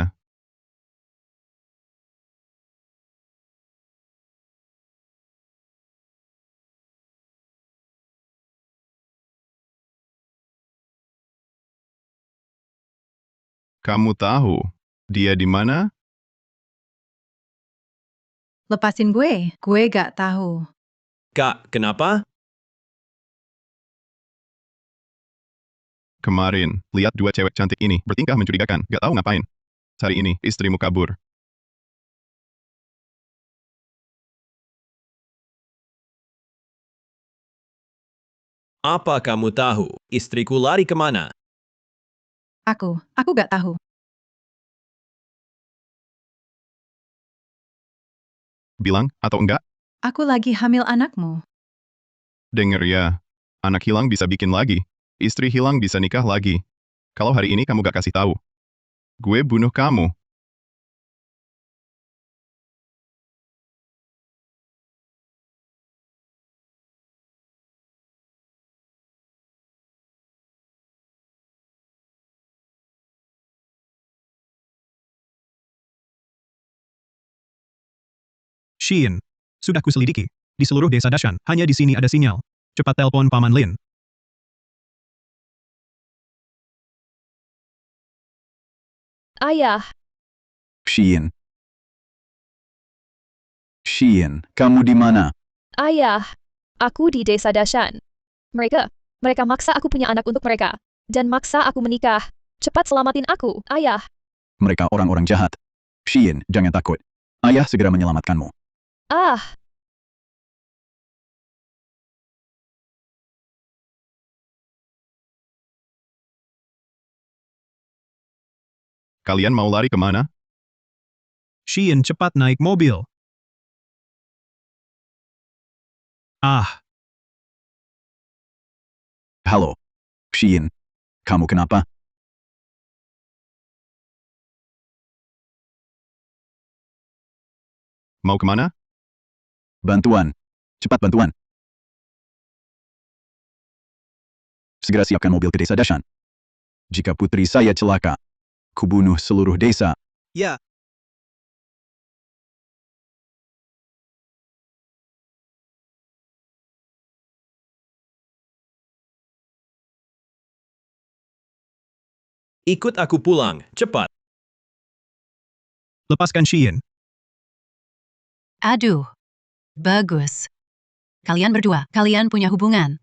Kamu tahu dia di mana? Lepasin gue gak tahu. Kak, kenapa? Kemarin, lihat dua cewek cantik ini bertingkah mencurigakan, gak tahu ngapain. Hari ini, istrimu kabur. Apa kamu tahu istriku lari kemana? Aku gak tahu. Bilang, atau enggak? Aku lagi hamil anakmu. Dengar ya, anak hilang bisa bikin lagi. Istri hilang bisa nikah lagi. Kalau hari ini kamu gak kasih tahu, gue bunuh kamu. Shein. Sudah kuselidiki. Di seluruh desa Dashan, hanya di sini ada sinyal. Cepat telepon Paman Lin. Ayah, Shein. Shein, kamu di mana? ayah. Aku di desa Dashan. Mereka maksa aku punya anak untuk mereka. Dan maksa aku menikah. Cepat selamatin aku, ayah. Mereka orang-orang jahat. Shein, jangan takut. Ayah segera menyelamatkanmu. Ah, Kalian mau lari kemana? Shein cepat naik mobil. Ah, Halo. Shein, kamu kenapa? Mau kemana? Bantuan. Cepat bantuan. Segera siapkan mobil ke desa Dashan. Jika putri saya celaka, kubunuh seluruh desa. Ya, Ikut aku pulang, cepat. lepaskan Shein. Aduh. Bagus. Kalian berdua, kalian punya hubungan.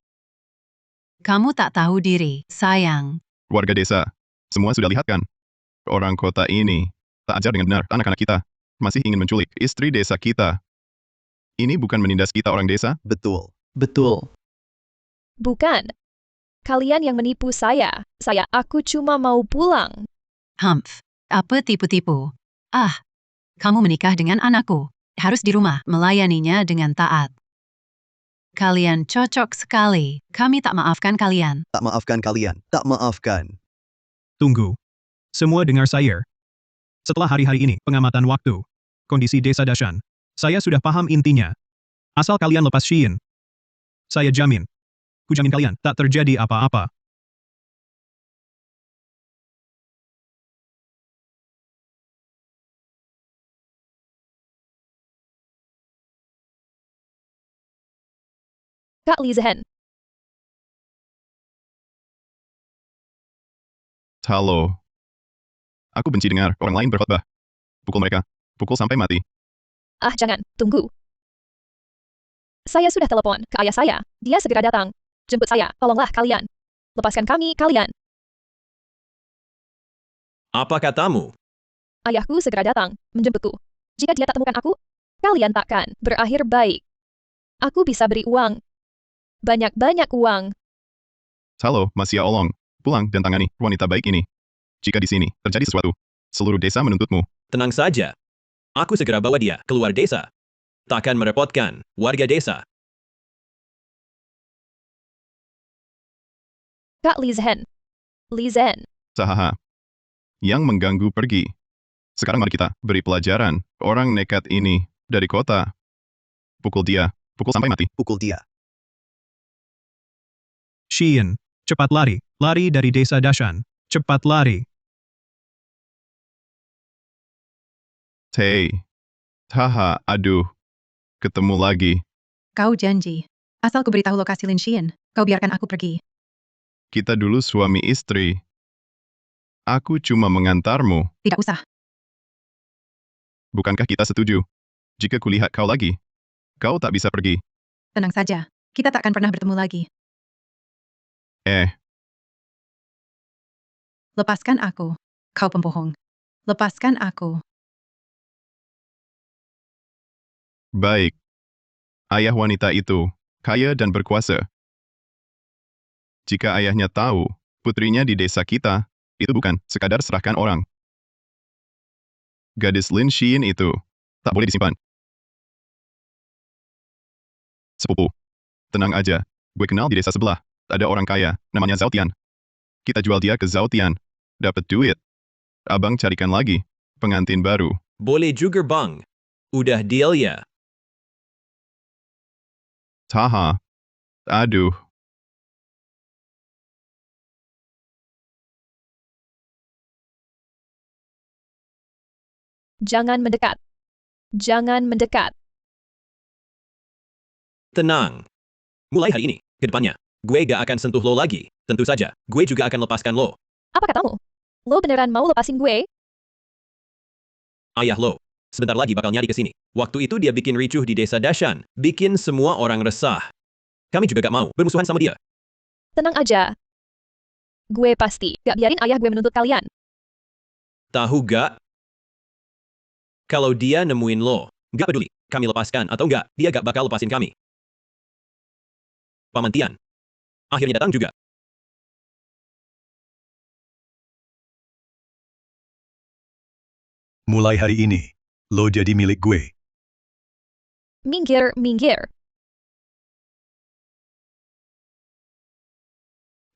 Kamu tak tahu diri, sayang. Warga desa, semua sudah lihat kan? Orang kota ini tak ajar dengan benar anak-anak kita. Masih ingin menculik istri desa kita. Ini bukan menindas kita orang desa? Betul. Betul. bukan. Kalian yang menipu saya. Aku cuma mau pulang. Humph. Apa tipu-tipu? Ah. Kamu menikah dengan anakku. Harus di rumah melayaninya dengan taat. Kalian cocok sekali. Kami tak maafkan kalian. Tak maafkan kalian. Tak maafkan. Tunggu. Semua dengar saya. Setelah hari-hari ini, pengamatan waktu, kondisi desa Dashan, saya sudah paham intinya. Asal kalian lepas Shein, saya jamin. Kujamin kalian tak terjadi apa-apa. Kak Lizhen, Halo. Aku benci dengar orang lain berkhotbah. Pukul mereka. Pukul sampai mati. ah jangan, tunggu. Saya sudah telepon ke ayah saya. Dia segera datang. Jemput saya, tolonglah kalian. Lepaskan kami, kalian. Apa katamu? Ayahku segera datang, menjemputku. Jika dia tak temukan aku, kalian takkan berakhir baik. Aku bisa beri uang. Banyak-banyak uang. Halo, Masya Olong. Pulang dan tangani wanita baik ini. Jika di sini terjadi sesuatu, seluruh desa menuntutmu. Tenang saja. Aku segera bawa dia keluar desa. Takkan merepotkan warga desa. Kak Lizhen. Lizhen. Sahaha. Yang mengganggu pergi. Sekarang mari kita beri pelajaran orang nekat ini dari kota. Pukul dia, pukul sampai mati. Pukul dia. Xian, cepat lari. Lari dari desa Dashan. Cepat lari. Hei. Haha, aduh. Ketemu lagi. Kau janji. Asal ku beritahu lokasi Lin Xian, kau biarkan aku pergi. Kita dulu suami istri. Aku cuma mengantarmu. Tidak usah. Bukankah kita setuju? Jika kulihat kau lagi, kau tak bisa pergi. Tenang saja. Kita tak akan pernah bertemu lagi. Lepaskan aku. Kau pembohong. Lepaskan aku. Baik. Ayah wanita itu kaya dan berkuasa. Jika ayahnya tahu putrinya di desa kita, itu bukan sekadar serahkan orang. Gadis Lin Xian itu tak boleh disimpan. Sepupu. Tenang aja. Gue kenal di desa sebelah. Ada orang kaya, namanya Zhao Tian. Kita jual dia ke Zhao Tian. Dapat duit. Abang carikan lagi pengantin baru. Boleh juga bang. Udah deal ya? Haha. Aduh. Jangan mendekat. Jangan mendekat. Tenang. Mulai hari ini, ke depannya, gue gak akan sentuh lo lagi. Tentu saja, gue juga akan lepaskan lo. Apa katamu? Lo beneran mau lepasin gue? Ayah lo, sebentar lagi bakal nyari ke sini. Waktu itu dia bikin ricuh di desa Dashan, bikin semua orang resah. Kami juga gak mau bermusuhan sama dia. Tenang aja. Gue pasti gak biarin ayah gue menuntut kalian. Tahu gak? Kalau dia nemuin lo, gak peduli, kami lepaskan atau enggak, dia gak bakal lepasin kami. Paman Tian. Akhirnya datang juga. Mulai hari ini, lo jadi milik gue. Minggir, minggir.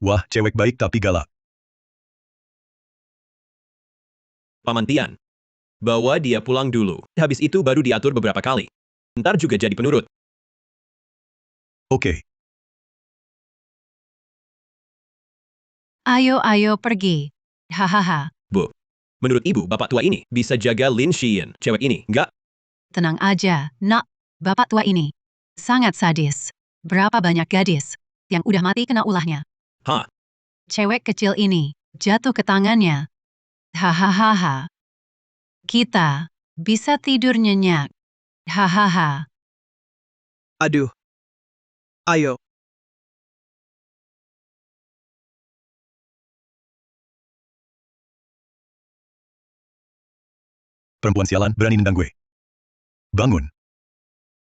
Wah, cewek baik tapi galak. Paman Tian. Bawa dia pulang dulu. Habis itu baru diatur beberapa kali. Ntar juga jadi penurut. Oke. Ayo, ayo pergi. Hahaha. Bu, menurut ibu bapak tua ini bisa jaga Lin Xian, cewek ini, enggak? Tenang aja, nak. Bapak tua ini sangat sadis. Berapa banyak gadis yang udah mati kena ulahnya. Hah? Cewek kecil ini jatuh ke tangannya. Hahaha. Kita bisa tidur nyenyak. Hahaha. Aduh. Ayo. Perempuan sialan berani nendang gue. Bangun.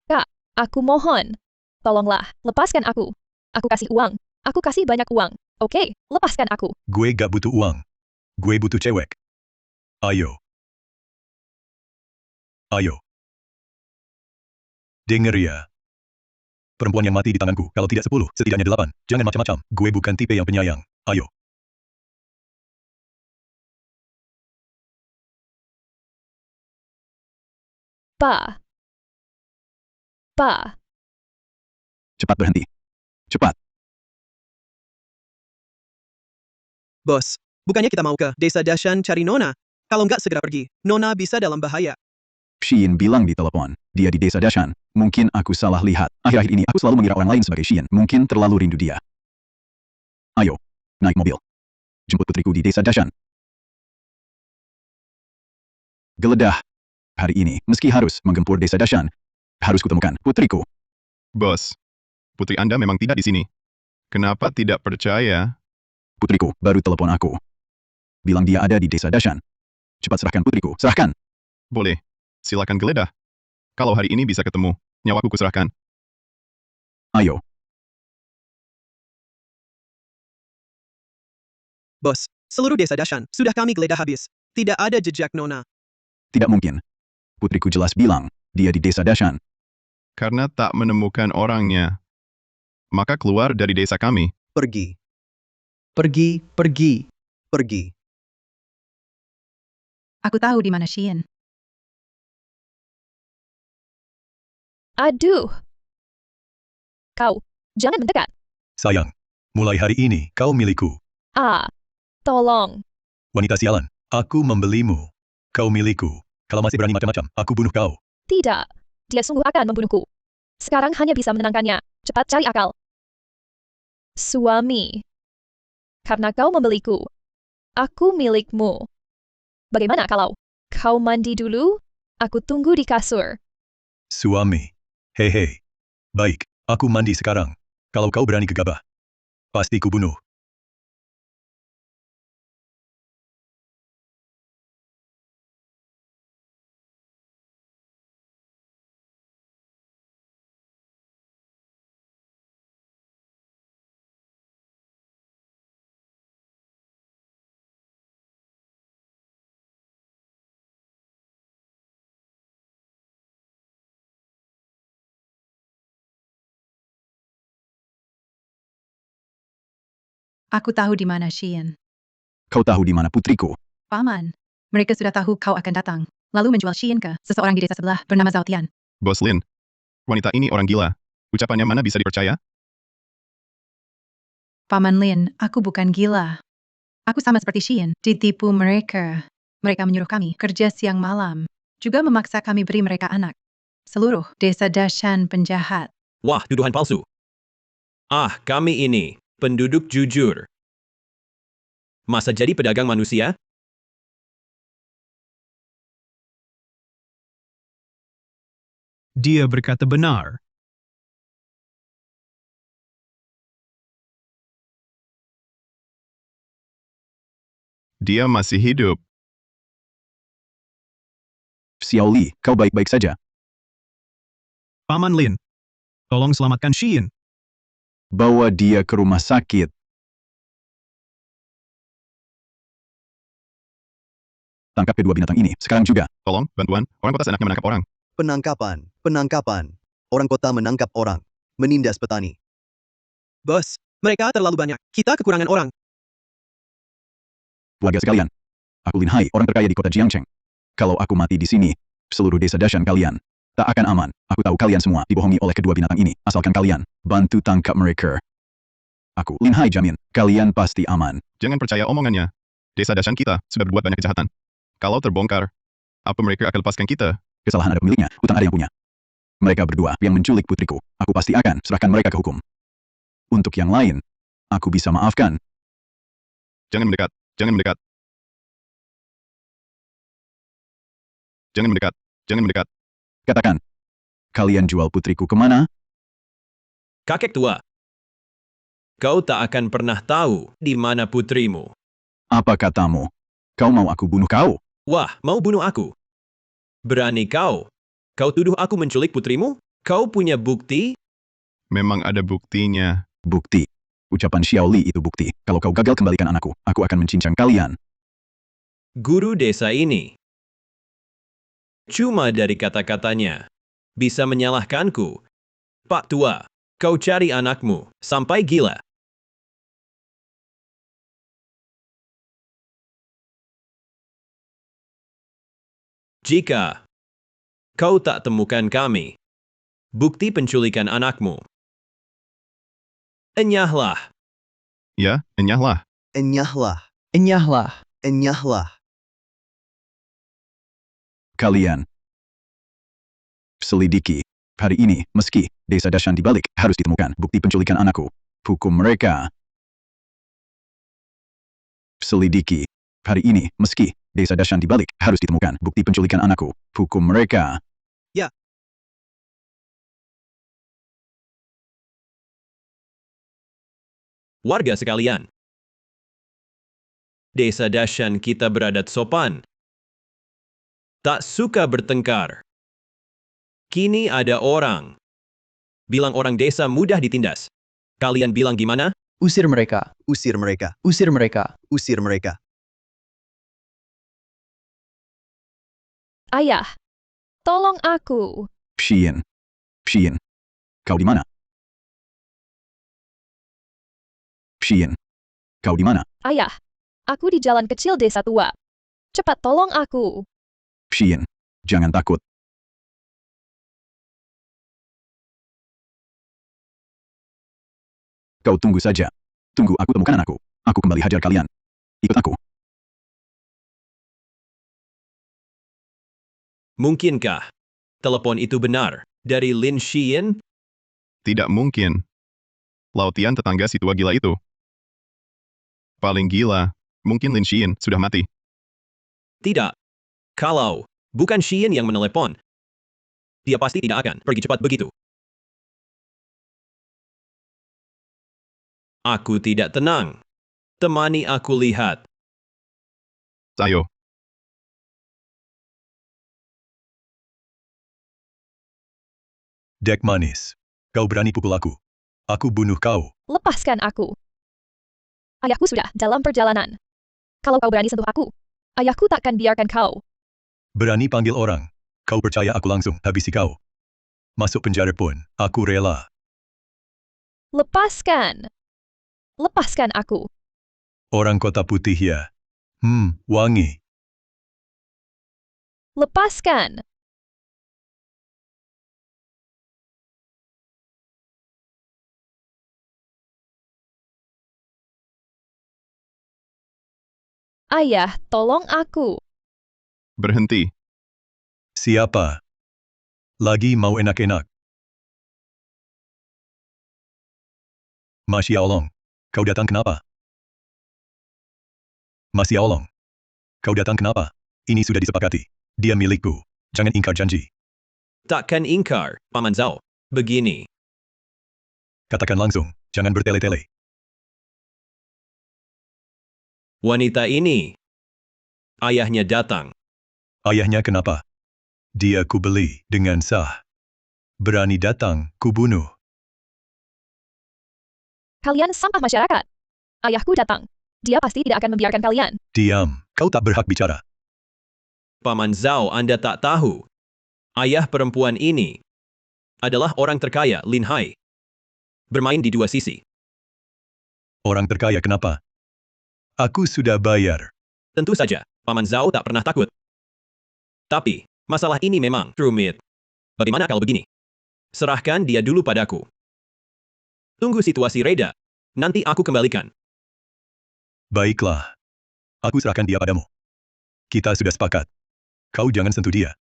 Kak, aku mohon. Tolonglah, lepaskan aku. Aku kasih uang. Aku kasih banyak uang. Oke, lepaskan aku. Gue gak butuh uang. Gue butuh cewek. Ayo. Ayo. Dengar ya. Perempuan yang mati di tanganku, kalau tidak 10, setidaknya 8. Jangan macam-macam. Gue bukan tipe yang penyayang. Ayo. Pa. Pa. Cepat berhenti. Cepat. Bos, bukannya kita mau ke desa Dashan cari Nona? Kalau nggak segera pergi, Nona bisa dalam bahaya. Xian bilang di telepon. Dia di desa Dashan. Mungkin aku salah lihat. Akhir-akhir ini aku selalu mengira orang lain sebagai Xian. Mungkin terlalu rindu dia. Ayo. Naik mobil. Jemput putriku di desa Dashan. Geledah. Hari ini, meski harus menggempur desa Dashan, harus kutemukan putriku. Bos. Putri Anda memang tidak di sini. Kenapa tidak percaya? Putriku baru telepon aku. Bilang dia ada di desa Dashan. Cepat serahkan putriku. Serahkan. Boleh. Silakan geledah. Kalau hari ini bisa ketemu, nyawaku kuserahkan. Ayo. Bos, seluruh desa Dashan sudah kami geledah habis. Tidak ada jejak Nona. Tidak mungkin. Putriku jelas bilang, dia di desa Dashan. Karena tak menemukan orangnya, maka keluar dari desa kami. Pergi. Pergi, pergi. Pergi. Aku tahu di mana Xian. Aduh. Kau, jangan mendekat. Sayang, mulai hari ini kau milikku. Tolong. Wanita sialan, aku membelimu. Kau milikku. Kalau masih berani macam-macam, aku bunuh kau. Tidak. Dia sungguh akan membunuhku. Sekarang hanya bisa menenangkannya. Cepat cari akal. Suami. Karena kau membeliku, aku milikmu. Bagaimana kalau kau mandi dulu? Aku tunggu di kasur. Suami. Hehe. Baik, aku mandi sekarang. Kalau kau berani gegabah, pasti ku bunuh. Aku tahu di mana Xian. Kau tahu di mana putriku? Paman, mereka sudah tahu kau akan datang, lalu menjual Xian ke seseorang di desa sebelah bernama Zhao Tian. Bos Lin, wanita ini orang gila. Ucapannya mana bisa dipercaya? Paman Lin, aku bukan gila. Aku sama seperti Xian, ditipu mereka. Mereka menyuruh kami kerja siang malam, juga memaksa kami beri mereka anak. Seluruh desa Dashan penjahat. Wah, tuduhan palsu. Kami ini, penduduk jujur. Masa jadi pedagang manusia? Dia berkata benar. Dia masih hidup. Xiao Li, kau baik-baik saja. Paman Lin, tolong selamatkan Xian. Bawa dia ke rumah sakit. Tangkap kedua binatang ini, sekarang juga. Tolong, bantuan, orang kota seenaknya menangkap orang. Penangkapan. Orang kota menangkap orang. Menindas petani. Bos, mereka terlalu banyak. Kita kekurangan orang. Warga sekalian, aku Lin Hai, orang terkaya di kota Jiangcheng. Kalau aku mati di sini, seluruh desa Dashan kalian tak akan aman. Aku tahu kalian semua dibohongi oleh kedua binatang ini, asalkan kalian bantu tangkap mereka. Aku Lin Hai jamin, kalian pasti aman. Jangan percaya omongannya. Desa Dashan kita sudah berbuat banyak kejahatan. Kalau terbongkar, apa mereka akan lepaskan kita? Kesalahan ada pemiliknya, utang ada yang punya. Mereka berdua yang menculik putriku. Aku pasti akan serahkan mereka ke hukum. Untuk yang lain, aku bisa maafkan. Jangan mendekat. Jangan mendekat. Jangan mendekat. Jangan mendekat. Katakan, kalian jual putriku kemana? Kakek tua. Kau tak akan pernah tahu di mana putrimu. Apa katamu? Kau mau aku bunuh kau? Wah, mau bunuh aku? Berani kau? Kau tuduh aku menculik putrimu? Kau punya bukti? Memang ada buktinya. Bukti. Ucapan Xiao Li itu bukti. Kalau kau gagal kembalikan anakku, aku akan mencincang kalian. Guru desa ini. Cuma dari kata-katanya, bisa menyalahkanku. Pak tua, kau cari anakmu, sampai gila. Jika kau tak temukan kami, bukti penculikan anakmu, enyahlah. Ya, enyahlah. Enyahlah. Kalian selidiki. Hari ini, meski desa Dashan dibalik, harus ditemukan bukti penculikan anakku. Hukum mereka. Selidiki. Hari ini, meski desa Dashan dibalik, harus ditemukan bukti penculikan anakku. Hukum mereka. Ya. Warga sekalian, desa Dashan kita beradat sopan. Tak suka bertengkar. Kini ada orang bilang orang desa mudah ditindas. Kalian bilang gimana? Usir mereka. Usir mereka. Usir mereka. Usir mereka. Ayah, tolong aku. Xian. Kau di mana? Xian. Kau di mana? Ayah, aku di jalan kecil desa tua. Cepat tolong aku. Xian, jangan takut. Kau tunggu saja. Tunggu aku temukan anakku. Aku kembali hajar kalian. Ikut aku. Mungkinkah telepon itu benar dari Lin Xian? Tidak mungkin. Lautian tetangga si tua gila itu. Paling gila, mungkin Lin Xian sudah mati. Tidak. Kalau bukan Xian yang menelepon, dia pasti tidak akan pergi cepat begitu. Aku tidak tenang. Temani aku lihat. Ayo. Dek manis. Kau berani pukul aku. Aku bunuh kau. Lepaskan aku. Ayahku sudah dalam perjalanan. Kalau kau berani sentuh aku, ayahku takkan biarkan kau. Berani panggil orang. Kau percaya aku langsung habisi kau. Masuk penjara pun, aku rela. Lepaskan. Lepaskan aku. Orang kota putih ya. Wangi. Lepaskan. Ayah, tolong aku. Berhenti. Siapa? Lagi mau enak-enak. Masya Allah. Kau datang kenapa? Masya Allah. Kau datang kenapa? Ini sudah disepakati. Dia milikku. Jangan ingkar janji. Takkan ingkar, Paman Zhao. Begini. Katakan langsung. Jangan bertele-tele. Wanita ini. Ayahnya datang. Ayahnya kenapa? Dia kubeli dengan sah. Berani datang, kubunuh. Kalian sampah masyarakat. Ayahku datang. Dia pasti tidak akan membiarkan kalian. Diam. Kau tak berhak bicara. Paman Zhao, Anda tak tahu. Ayah perempuan ini adalah orang terkaya Lin Hai. Bermain di dua sisi. Orang terkaya kenapa? Aku sudah bayar. Tentu saja, Paman Zhao tak pernah takut. Tapi, masalah ini memang rumit. Bagaimana kalau begini? Serahkan dia dulu padaku. Tunggu situasi reda. Nanti aku kembalikan. Baiklah. Aku serahkan dia padamu. Kita sudah sepakat. Kau jangan sentuh dia.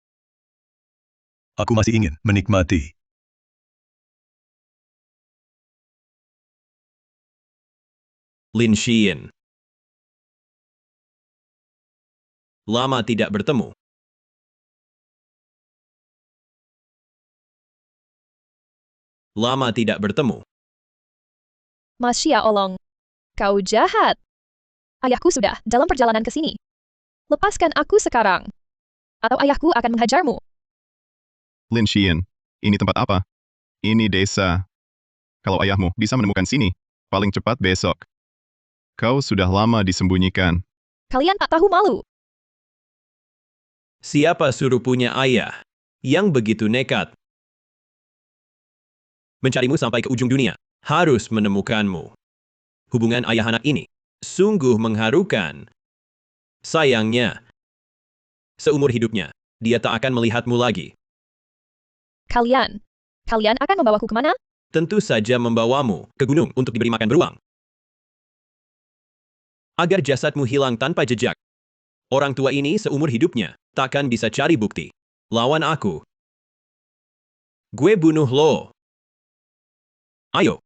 Aku masih ingin menikmati. Lin Xian. Lama tidak bertemu. Lama tidak bertemu. Masya Allah. Kau jahat. Ayahku sudah dalam perjalanan ke sini. Lepaskan aku sekarang. Atau ayahku akan menghajarmu. Lin Xian, ini tempat apa? Ini desa. Kalau ayahmu bisa menemukan sini, paling cepat besok. Kau sudah lama disembunyikan. Kalian tak tahu malu. Siapa suruh punya ayah yang begitu nekat? Mencarimu sampai ke ujung dunia, harus menemukanmu. Hubungan ayah anak ini sungguh mengharukan. Sayangnya, seumur hidupnya, dia tak akan melihatmu lagi. Kalian akan membawaku kemana? Tentu saja membawamu ke gunung untuk diberi makan beruang. Agar jasadmu hilang tanpa jejak. Orang tua ini seumur hidupnya takkan bisa cari bukti. Lawan aku. Gue bunuh lo. Ayo.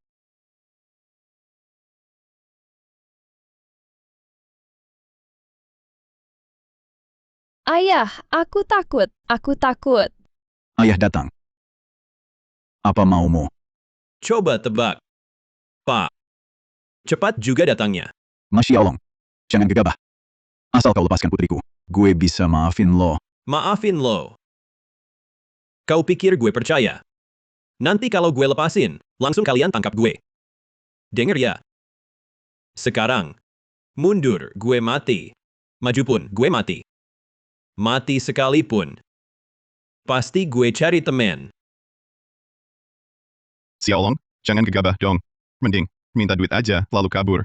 Ayah, aku takut. Aku takut. Ayah datang. Apa maumu? Coba tebak. Pak. Cepat juga datangnya. Masya Allah. Jangan gegabah. Asal kau lepaskan putriku, gue bisa maafin lo. Maafin lo. Kau pikir gue percaya? Nanti kalau gue lepasin, langsung kalian tangkap gue. Dengar ya. Sekarang, mundur gue mati. Maju pun gue mati. Mati sekalipun. Pasti gue cari temen. Xiaolong, jangan gegabah dong. Mending, minta duit aja, lalu kabur.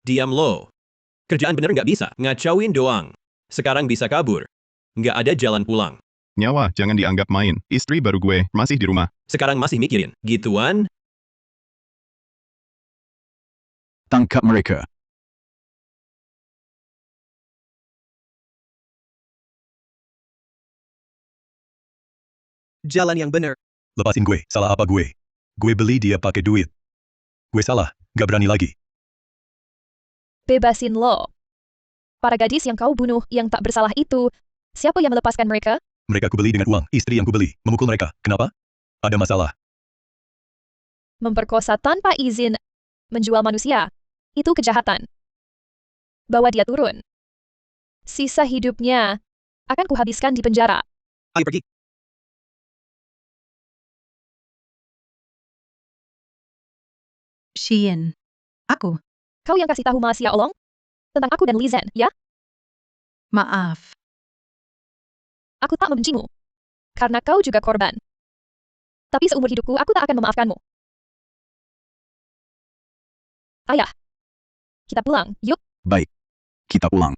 Diam lo. Kerjaan bener nggak bisa, ngacauin doang. Sekarang bisa kabur. Nggak ada jalan pulang. Nyawa jangan dianggap main. Istri baru gue masih di rumah. Sekarang masih mikirin. Gituan? Tangkap mereka. Jalan yang benar. Lepasin gue, salah apa gue? Gue beli dia pakai duit. Gue salah, gak berani lagi. Bebasin lo. Para gadis yang kau bunuh yang tak bersalah itu, siapa yang melepaskan mereka? Mereka kubeli dengan uang, istri yang kubeli, memukul mereka. Kenapa? Ada masalah. Memperkosa tanpa izin, menjual manusia. Itu kejahatan. Bawa dia turun. Sisa hidupnya akan kuhabiskan di penjara. Ayo pergi. Xian. Aku. Kau yang kasih tahu Masia Olong? Tentang aku dan Li Zhen, ya? Maaf. Aku tak membencimu. Karena kau juga korban. Tapi seumur hidupku aku tak akan memaafkanmu. Ayah. Kita pulang, yuk. Baik. Kita pulang.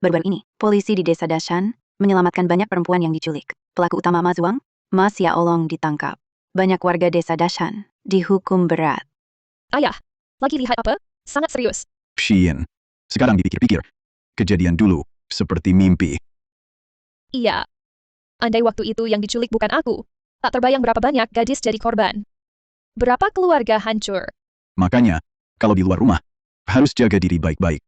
Baru-baru ini, polisi di desa Dashan menyelamatkan banyak perempuan yang diculik. Pelaku utama Ma Zhuang, Ma Xiaolong ditangkap. Banyak warga desa Dashan dihukum berat. Ayah, lagi lihat apa? Sangat serius. Xian. Sekarang dipikir-pikir. Kejadian dulu, seperti mimpi. Iya. Andai waktu itu yang diculik bukan aku, tak terbayang berapa banyak gadis jadi korban. Berapa keluarga hancur. Makanya, kalau di luar rumah, harus jaga diri baik-baik.